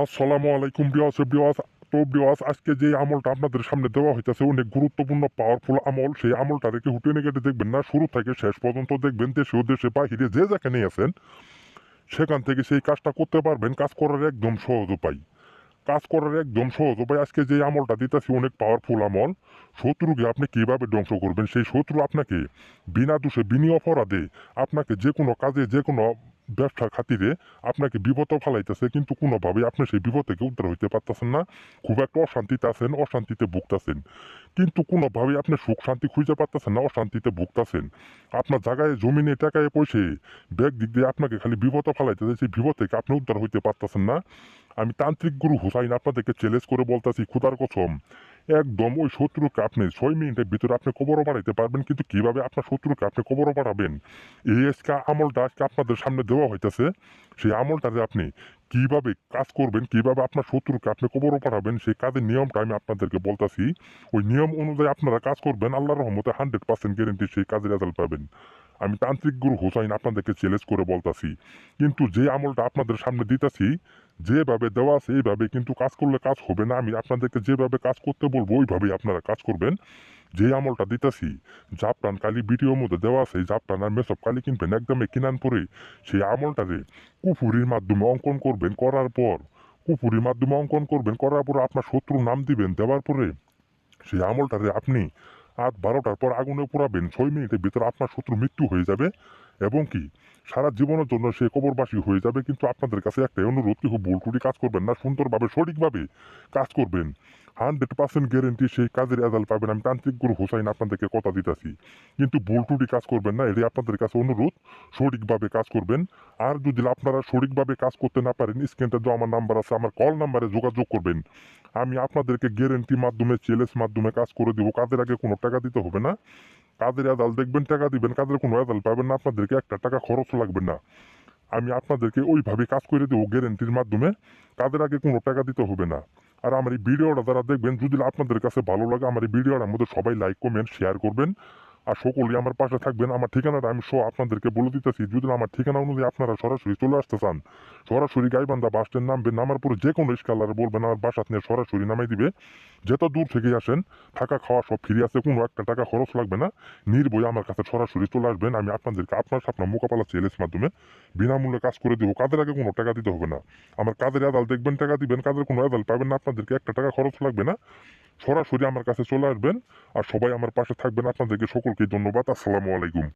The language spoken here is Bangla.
আসসালামু আলাইকুম বিয়াস। তো বিয়াস, আজকে যে আমলটা আপনাদের সামনে দেওয়া হইতেছে অনেক গুরুত্বপূর্ণ পাওয়ারফুল আমল। সেই আমলটা রেখে হুটে কেটে দেখবেন না, শুরু থেকে শেষ পর্যন্ত দেখবেন দেশে ও দেশে বাহিরে যে যেখানে আছেন সেখান থেকে সেই কাজটা করতে পারবেন। কাজ করার একদম সহজ উপায়, আজকে যে আমলটা দিতেছি অনেক পাওয়ারফুল আমল। শত্রুকে আপনি কিভাবে ধ্বংস করবেন, সেই শত্রু আপনাকে বিনা দোষে বিনি অপরাধে আপনাকে যে কোনো কাজে যে কোনো ব্যবসার খাতিরে আপনাকে বিপদ ফেলাইতেছে, কিন্তু কোনোভাবে আপনি সেই বিপদ থেকে উদ্ধার হইতে পারতেছেন না। খুব একটা অশান্তিতে আছেন, অশান্তিতে ভুগতেছেন, কিন্তু কোনোভাবে আপনি সুখ শান্তি খুঁজে পারতেছেন না, অশান্তিতে ভুগতেছেন। আপনার জায়গায় জমিনে টাকায় পয়সে ব্যাগ দিক দিয়ে আপনাকে খালি বিপদ ফেলাইতেছে, সেই বিপদ থেকে আপনি উদ্ধার হইতে পারতেছেন না। আমি তান্ত্রিক গুরু হুসাইন আপনাদেরকে চ্যালেঞ্জ করে বলতেছি, খুদার কসম, একদম ওই শত্রুকে আপনি 6 মিনিটের ভিতরে আপনি কবরও বাড়াইতে পারবেন। কিন্তু কিভাবে আপনার শত্রুকে আপনি কবরও বাড়াবেন, এই আজকে আমলটা আজকে আপনাদের সামনে দেওয়া হইতেছে। সেই আমলটাতে আপনি কিভাবে কাজ করবেন, কিভাবে আপনার শত্রুকে আপনি কবরও বাড়াবেন, সেই কাজের নিয়মটা আমি আপনাদেরকে বলতেছি। ওই নিয়ম অনুযায়ী আপনারা কাজ করবেন, আল্লাহর রহমতে 100% গ্যারেন্টি সেই কাজের রেজাল্ট পাবেন। আমি তান্ত্রিক গুরু হুসাইন আপনাদেরকে চ্যালেঞ্জ করে বলতাছি। কিন্তু যে আমলটা আপনাদের সামনে দিতেছি, যেভাবে দেওয়া আছে এইভাবে কিন্তু কাজ করলে কাজ হবে না। আমি আপনাদেরকে যেভাবে কাজ করতে বলবো ওইভাবেই আপনারা কাজ করবেন। যে আমলটা দিতেছি, জাফরান কালি ভিডিওর মধ্যে দেওয়া আছে, জাফরান আর মেসব কালি কিনবেন, একদমই কিনান পরে সেই আমলটারে কুফুরির মাধ্যমে অঙ্কন করবেন। করার পর আপনার শত্রুর নাম দিবেন, দেওয়ার পরে সেই আমলটারে আপনি রাত 12টার পর আগুনে পোড়াবেন। 6 মিনিটের ভিতরে আপনার শত্রু মৃত্যু হয়ে যাবে এবং কি সারা জীবনের জন্য সে কবরবাসী হয়ে যাবে। কিন্তু আপনাদের কাছে একটাই অনুরোধ, কেউ ভুল ত্রুটি কাজ করবেন না, সুন্দরভাবে সঠিকভাবে কাজ করবেন। 100% গ্যারেন্টি সেই কাজের রেজাল্ট পাবেন। আমি তান্ত্রিক গুরু হোসাইন আপনাদেরকে কথা দিতেছি। কিন্তু ভুল ত্রুটি কাজ করবেন না, এটাই আপনাদের কাছে অনুরোধ। সঠিকভাবে কাজ করবেন। আর যদি আপনারা সঠিকভাবে কাজ করতে না পারেন, স্ক্রিনটা যে আমার নাম্বার আছে, আমার কল নাম্বারে যোগাযোগ করবেন। আমি আপনাদেরকে গ্যারেন্টি মাধ্যমে চ্যালেঞ্জ মাধ্যমে কাজ করে দেবো। কাজের আগে কোনো টাকা দিতে হবে না। কাজের রেজাল্ট দেখবেন, টাকা দিবেন, কাজের কোনো রেজাল্ট পাবেন না, আপনাদেরকে একটা টাকা খরচ লাগবে না। আমি আপনাদেরকে ওইভাবে কাজ করে দেবো গ্যারেন্টির মাধ্যমে। কাজের আগে কোনো টাকা দিতে হবে না। আর আমার এই ভিডিওটা যারা দেখবেন, যদি আপনাদের কাছে ভালো লাগে, আমার এই ভিডিওটার মধ্যে সবাই লাইক কমেন্ট শেয়ার করবেন। আর সকলেই আমার পাশে থাকবেন। আমার ঠিকানাটা আমি আপনাদেরকে বলে দিতেছি। যদি আমার ঠিকানা অনুযায়ী আপনারা সরাসরি চলে আসতে চান, সরাসরি গাইবান্ধা বাস স্ট্যান্ড নামবেন, নামার পরে যে কোনো স্কলারে বলবেন আমার বাসাত নিয়ে সরাসরি নামাই দিবে। যত দূর থেকে আসেন, থাকা খাওয়া সব ফ্রি আছে, কোনো একটা টাকা খরচ লাগবে না। নির্ভয়ে আমার কাছে সরাসরি চলে আসবেন। আমি আপনাদেরকে আপনার স্বপ্ন মোকাবেলা চ্যালেঞ্জ মাধ্যমে বিনামূল্যে কাজ করে দেবো। কাজের আগে কোনো টাকা দিতে হবে না। আমার কাজের রেজাল্ট দেখবেন, টাকা দিবেন, কাজের কোনো রেজাল্ট পাবেন না, আপনাদেরকে একটা টাকা খরচ লাগবে না। সরাসরি আমার কাছে চলে আসবেন। আর সবাই আমার পাশে থাকবেন। আপনাদেরকে সকলকে ধন্যবাদ। আসসালামু আলাইকুম।